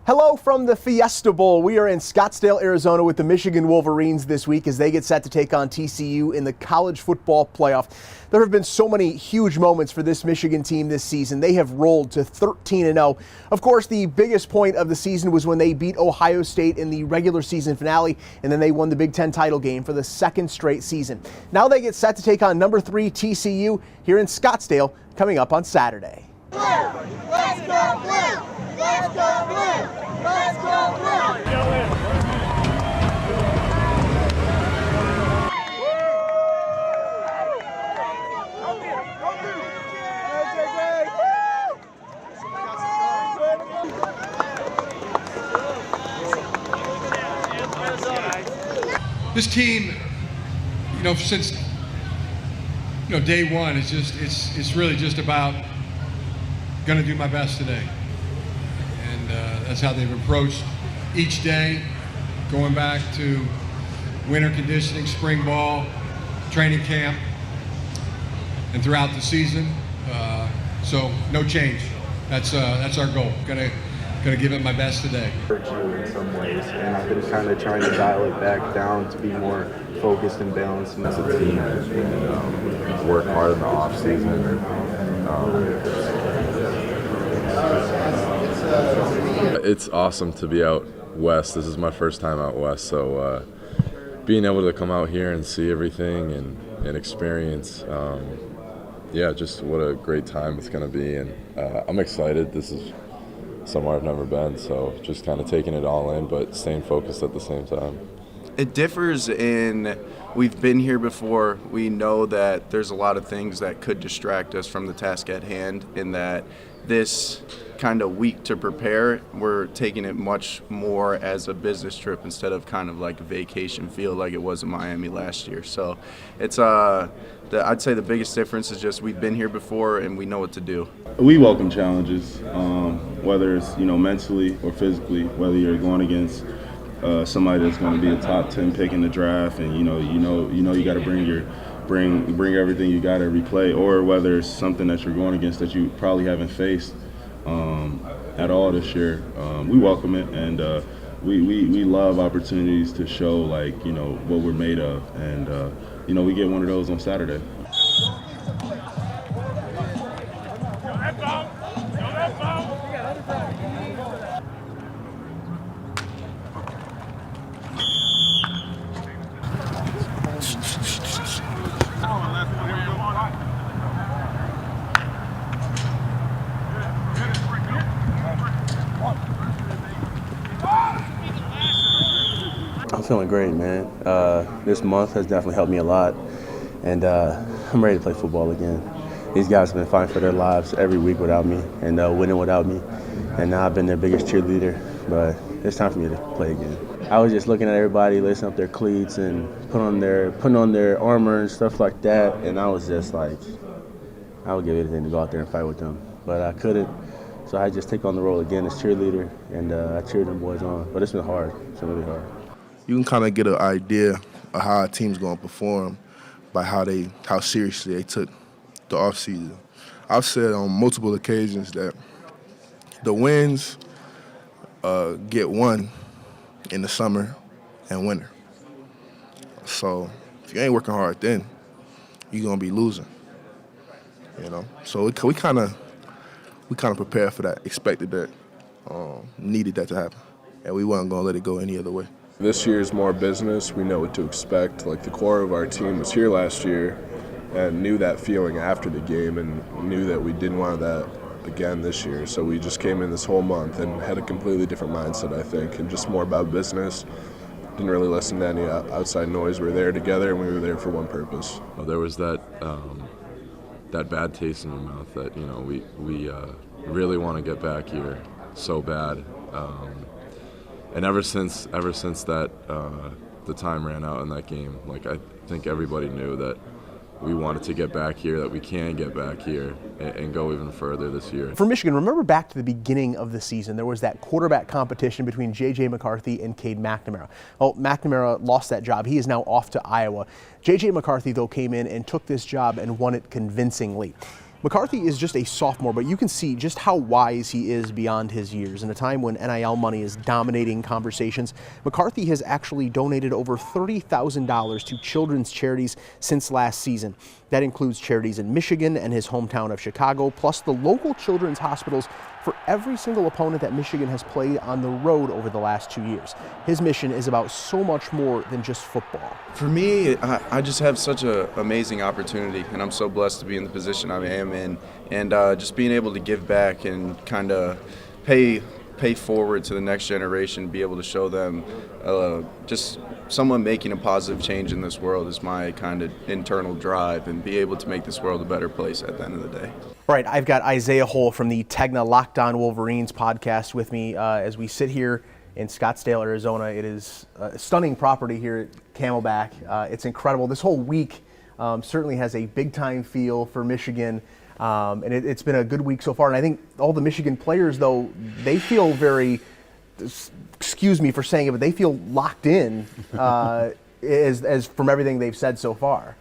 Hello from the Fiesta Bowl. We are in Scottsdale, Arizona with the Michigan Wolverines this week as they get set to take on TCU in the college football playoff. There have been so many huge moments for this Michigan team this season. They have rolled to 13-0. Of course, the biggest point of the season was when they beat Ohio State in the regular season finale, and then they won the Big Ten title game for the second straight season. Now they get set to take on number 3 TCU here in Scottsdale coming up on Saturday. Blue! Let's go blue! Let's go blue! Let's go blue! This team, since day one, it's really just about going to do my best today. And that's how they've approached each day, going back to winter conditioning, spring ball, training camp, and throughout the season. So no change. That's our goal. Gonna give it my best today. In some ways, and I've been kind of trying to dial it back down to be more focused and balanced as a team. Work hard in the off season. It's awesome to be out west. This is my first time out west, so being able to come out here and see everything and experience, just what a great time it's going to be. And I'm excited. This is somewhere I've never been, so just kind of taking it all in, but staying focused at the same time. It differs in we've been here before. We know that there's a lot of things that could distract us from the task at hand, in that this kind of week to prepare, we're taking it much more as a business trip instead of kind of like a vacation feel like it was in Miami last year. So it's I'd say the biggest difference is just we've been here before and we know what to do. We welcome challenges, whether it's mentally or physically. Whether you're going against somebody that's going to be a top 10 pick in the draft, and you got to bring everything you got every play, or whether it's something that you're going against that you probably haven't faced at all this year. We welcome it, and we love opportunities to show what we're made of, and we get one of those on Saturday. I'm feeling great, man. This month has definitely helped me a lot, and I'm ready to play football again. These guys have been fighting for their lives every week without me, and winning without me, and now I've been their biggest cheerleader, but it's time for me to play again. I was just looking at everybody lacing up their cleats and putting on their armor and stuff like that, and I was just like, I would give anything to go out there and fight with them, but I couldn't. So I just take on the role again as cheerleader, and I cheer them boys on. But it's been hard. It's been really hard. You can kind of get an idea of how a team's going to perform by how seriously they took the offseason. I've said on multiple occasions that the wins get won in the summer and winter. So if you ain't working hard then, you're going to be losing. So we kind of prepared for that, expected that, needed that to happen, and we weren't going to let it go any other way. This year is more business. We know what to expect. The core of our team was here last year and knew that feeling after the game and knew that we didn't want that again this year. So we just came in this whole month and had a completely different mindset, I think, and just more about business. Didn't really listen to any outside noise. We were there together, and we were there for one purpose. There was that bad taste in your mouth that we really want to get back here so bad. And ever since that the time ran out in that game, I think everybody knew that we wanted to get back here, that we can get back here and go even further this year. For Michigan, remember back to the beginning of the season, there was that quarterback competition between J.J. McCarthy and Cade McNamara. Well, McNamara lost that job. He is now off to Iowa. J.J. McCarthy, though, came in and took this job and won it convincingly. McCarthy is just a sophomore, but you can see just how wise he is beyond his years. In a time when NIL money is dominating conversations, McCarthy has actually donated over $30,000 to children's charities since last season. That includes charities in Michigan and his hometown of Chicago, plus the local children's hospitals for every single opponent that Michigan has played on the road over the last 2 years. His mission is about so much more than just football. For me, I just have such an amazing opportunity, and I'm so blessed to be in the position I am in, and just being able to give back and kind of pay forward to the next generation, be able to show them just someone making a positive change in this world is my kind of internal drive, and be able to make this world a better place at the end of the day. All right, I've got Isaiah Hull from the Tegna Locked On Wolverines podcast with me as we sit here in Scottsdale, Arizona. It is a stunning property here at Camelback. It's incredible. This whole week certainly has a big-time feel for Michigan, and it's been a good week so far. And I think all the Michigan players, though, they feel very, excuse me for saying it, but they feel locked in as from everything they've said so far.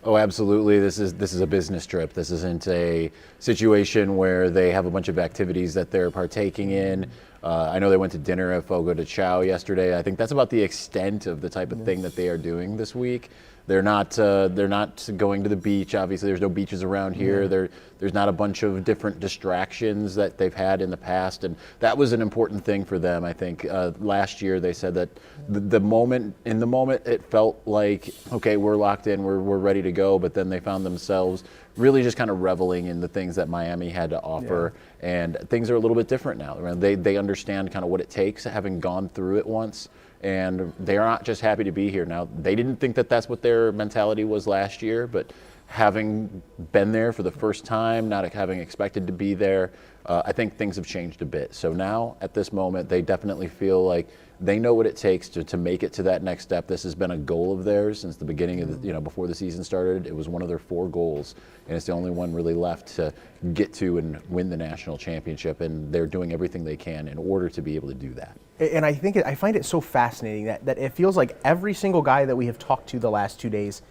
Oh, absolutely. This is a business trip. This isn't a situation where they have a bunch of activities that they're partaking in. I know they went to dinner at Fogo de Chao yesterday. I think that's about the extent of the type of thing that they are doing this week. They're not going to the beach. Obviously, there's no beaches around here. There's not a bunch of different distractions that they've had in the past, and that was an important thing for them. I think last year they said that the moment it felt like, okay, we're locked in, we're ready to go, but then they found themselves really just kind of reveling in the things that Miami had to offer, and things are a little bit different now. They understand kind of what it takes, having gone through it once. And they're not just happy to be here. Now, they didn't think that that's what their mentality was last year, but having been there for the first time, not having expected to be there, I think things have changed a bit. So now, at this moment, they definitely feel like they know what it takes to make it to that next step. This has been a goal of theirs since the beginning of before the season started. It was one of their 4 goals, and it's the only one really left to get to and win the national championship, and they're doing everything they can in order to be able to do that. And I find it so fascinating that it feels like every single guy that we have talked to the last 2 days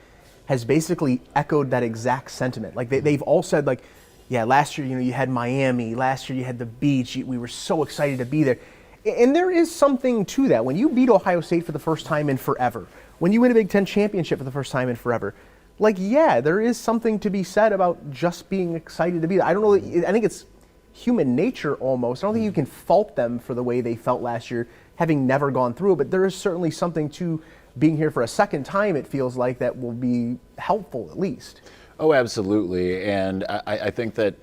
has basically echoed that exact sentiment. Like they've all said, like, yeah, last year, you had Miami, last year you had the beach, we were so excited to be there. And there is something to that. When you beat Ohio State for the first time in forever, when you win a Big Ten championship for the first time in forever, like, yeah, there is something to be said about just being excited to be there. I don't know, I think it's human nature almost. I don't think you can fault them for the way they felt last year, having never gone through it, but there is certainly something to being here for a second time, it feels like, that will be helpful at least. Oh, absolutely. And I think that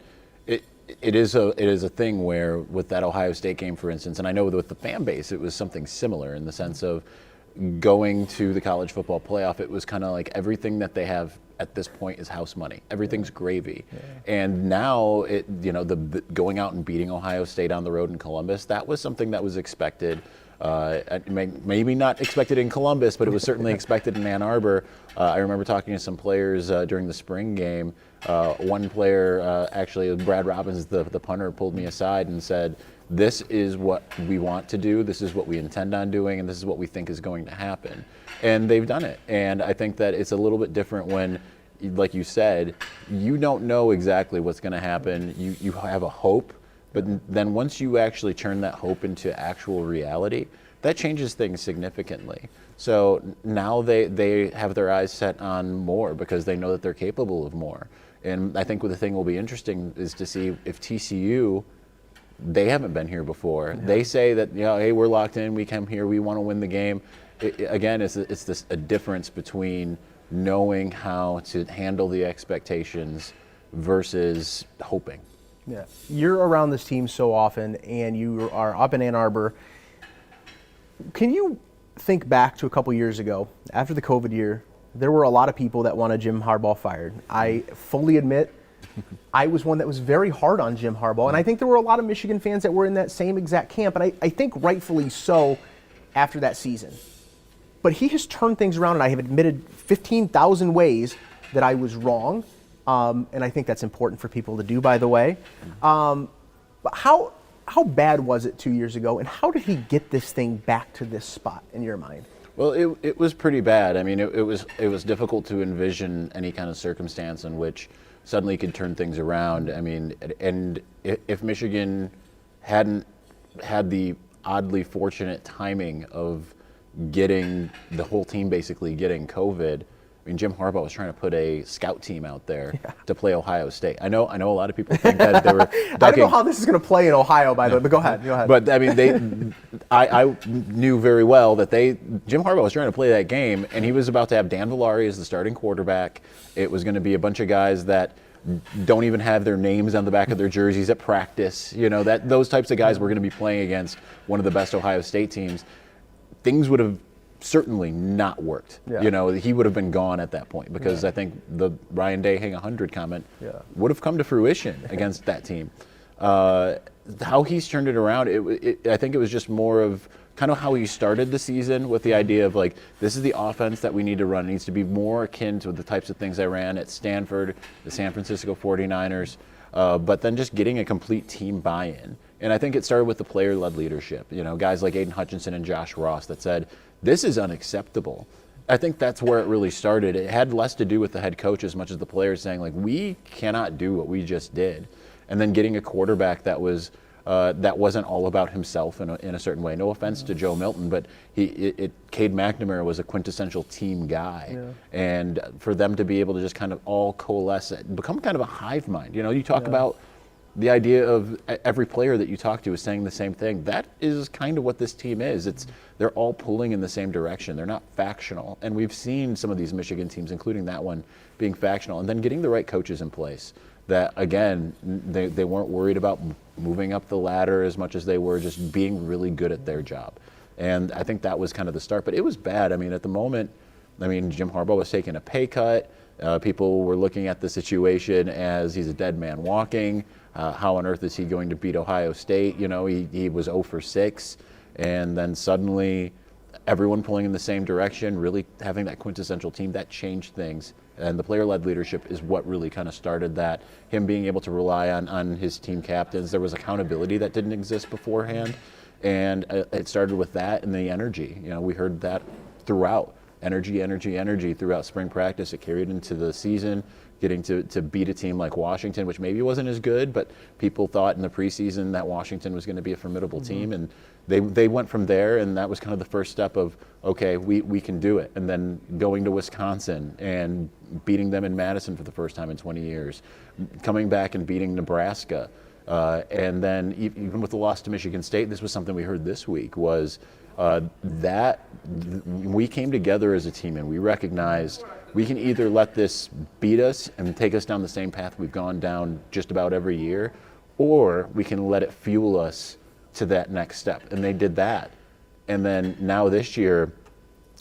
it is a thing where with that Ohio State game, for instance, and I know with the fan base, it was something similar in the sense of going to the college football playoff. It was kind of like everything that they have at this point is house money. Everything's gravy. Yeah. And now the going out and beating Ohio State on the road in Columbus, that was something that was expected. Maybe not expected in Columbus, but it was certainly expected in Ann Arbor. I remember talking to some players during the spring game. One player, actually, Brad Robbins, the punter, pulled me aside and said, "This is what we want to do. This is what we intend on doing, and this is what we think is going to happen." And they've done it. And I think that it's a little bit different when, like you said, you don't know exactly what's going to happen. You have a hope. But then once you actually turn that hope into actual reality, that changes things significantly. So now they have their eyes set on more because they know that they're capable of more. And I think the thing will be interesting is to see if TCU, they haven't been here before. Yeah. They say that, hey, we're locked in, we come here, we want to win the game. Again, it's a difference between knowing how to handle the expectations versus hoping. Yeah, you're around this team so often, and you are up in Ann Arbor. Can you think back to a couple years ago, after the COVID year, there were a lot of people that wanted Jim Harbaugh fired. I fully admit I was one that was very hard on Jim Harbaugh, and I think there were a lot of Michigan fans that were in that same exact camp, and I think rightfully so after that season. But he has turned things around, and I have admitted 15,000 ways that I was wrong. And I think that's important for people to do, by the way. But how bad was it 2 years ago, and how did he get this thing back to this spot in your mind? Well, it was pretty bad. I mean, it was difficult to envision any kind of circumstance in which suddenly could turn things around. I mean, and if Michigan hadn't had the oddly fortunate timing of getting the whole team basically getting COVID, I mean, Jim Harbaugh was trying to put a scout team out there to play Ohio State. I know a lot of people think that they were ducking. I don't know how this is going to play in Ohio, by the way, but go ahead. But I mean, I knew very well that Jim Harbaugh was trying to play that game, and he was about to have Dan Villari as the starting quarterback. It was going to be a bunch of guys that don't even have their names on the back of their jerseys at practice. You know, that those types of guys were going to be playing against one of the best Ohio State teams. Things would have certainly not worked. Yeah. You know, he would have been gone at that point because I think the Ryan Day hang 100 comment would have come to fruition against that team. How he's turned it around, I think it was just more of kind of how he started the season with the idea of like, this is the offense that we need to run. It needs to be more akin to the types of things I ran at Stanford, the San Francisco 49ers, but then just getting a complete team buy-in. And I think it started with the player-led leadership. You know, guys like Aiden Hutchinson and Josh Ross that said, this is unacceptable. I think that's where it really started. It had less to do with the head coach as much as the players saying, like, we cannot do what we just did. And then getting a quarterback that was that wasn't all about himself in a certain way. No offense to Joe Milton, but Cade McNamara was a quintessential team guy. Yeah. And for them to be able to just kind of all coalesce, become kind of a hive mind. You know, you talk about the idea of every player that you talk to is saying the same thing. That is kind of what this team is. They're all pulling in the same direction. They're not factional. And we've seen some of these Michigan teams, including that one, being factional. And then getting the right coaches in place that, again, they weren't worried about moving up the ladder as much as they were just being really good at their job. And I think that was kind of the start. But it was bad. I mean, at the moment, Jim Harbaugh was taking a pay cut. People were looking at the situation as he's a dead man walking. How on earth is he going to beat Ohio State? You know, he was 0 for 6, and then suddenly everyone pulling in the same direction, really having that quintessential team, that changed things. And the player-led leadership is what really kind of started that. Him being able to rely on his team captains. There was accountability that didn't exist beforehand, and it started with that and the energy. You know, we heard that throughout. Energy throughout spring practice. It carried into the season. Getting to beat a team like Washington, which maybe wasn't as good, but people thought in the preseason that Washington was going to be a formidable team, and they went from there, and that was kind of the first step of, okay, we can do it. And then going to Wisconsin and beating them in Madison for the first time in 20 years, coming back and beating Nebraska, and then even with the loss to Michigan State, this was something we heard this week, was that we came together as a team and we recognized we can either let this beat us and take us down the same path we've gone down just about every year, or we can let it fuel us to that next step. And they did that. And then now this year,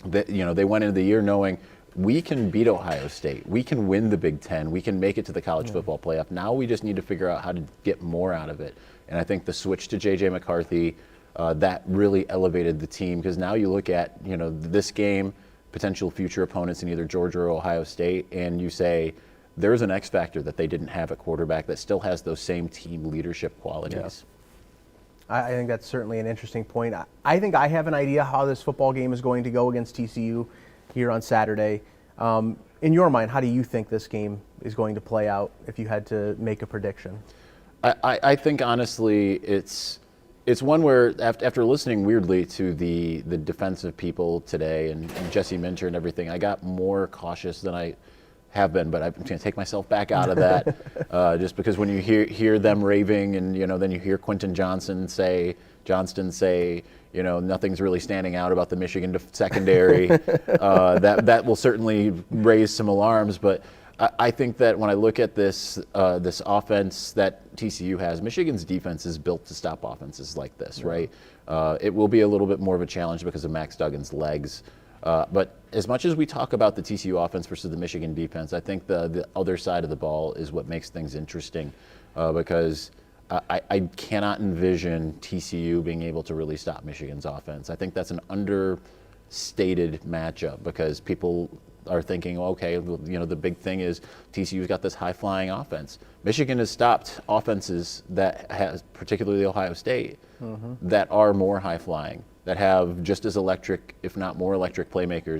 they went into the year knowing we can beat Ohio State. We can win the Big Ten. We can make it to the college football playoff. Now we just need to figure out how to get more out of it. And I think the switch to J.J. McCarthy, that really elevated the team, because now you look at, this game, potential future opponents in either Georgia or Ohio State, and you say there's an X factor that they didn't have at quarterback that still has those same team leadership qualities. Yeah. I think that's certainly an interesting point. I think I have an idea how this football game is going to go against TCU here on Saturday. In your mind, how do you think this game is going to play out if you had to make a prediction? I think honestly it's one where after listening weirdly to the defensive people today and Jesse Minter and everything, I got more cautious than I have been, but I'm going to take myself back out of that just because when you hear them raving and then you hear Quentin Johnston say nothing's really standing out about the Michigan secondary, that will certainly raise some alarms. But I think that when I look at this offense that TCU has, Michigan's defense is built to stop offenses like this, right? It will be a little bit more of a challenge because of Max Duggan's legs. But as much as we talk about the TCU offense versus the Michigan defense, I think the other side of the ball is what makes things interesting because I cannot envision TCU being able to really stop Michigan's offense. I think that's an understated matchup because people are thinking, okay, the big thing is TCU's got this high-flying offense. Michigan has stopped offenses that has, particularly Ohio State, that are more high-flying, that have just as electric, if not more electric playmakers.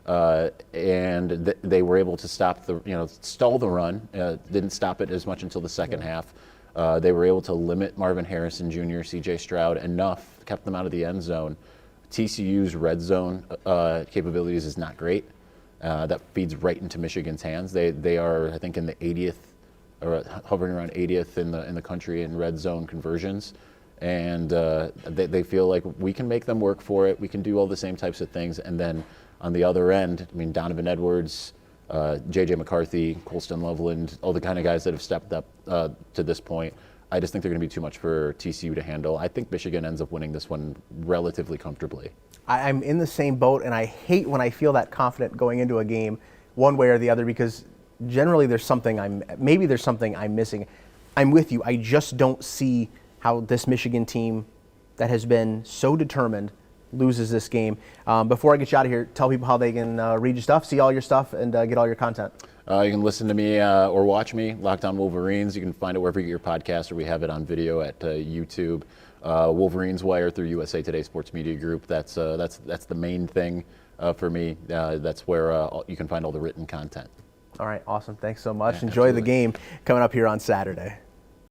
Better, And they were able to stop stall the run. Didn't stop it as much until the second half. They were able to limit Marvin Harrison Jr., C.J. Stroud enough, kept them out of the end zone. TCU's red zone capabilities is not great. That feeds right into Michigan's hands. They are, I think, in the 80th, or hovering around 80th in the country in red zone conversions. And they feel like we can make them work for it. We can do all the same types of things. And then on the other end, I mean, Donovan Edwards, J.J. McCarthy, Colston Loveland, all the kind of guys that have stepped up to this point. I just think they're going to be too much for TCU to handle. I think Michigan ends up winning this one relatively comfortably. I'm in the same boat, and I hate when I feel that confident going into a game one way or the other, because generally there's something I'm missing. I'm with you. I just don't see how this Michigan team that has been so determined loses this game. Before I get you out of here, tell people how they can read your stuff, see all your stuff, and get all your content. You can listen to me or watch me, Locked On Wolverines. You can find it wherever you get your podcast, or we have it on video at YouTube. Wolverines Wire through USA Today Sports Media Group. That's the main thing for me. That's where you can find all the written content. All right, awesome. Thanks so much. Yeah, Enjoy absolutely. the game coming up here on Saturday.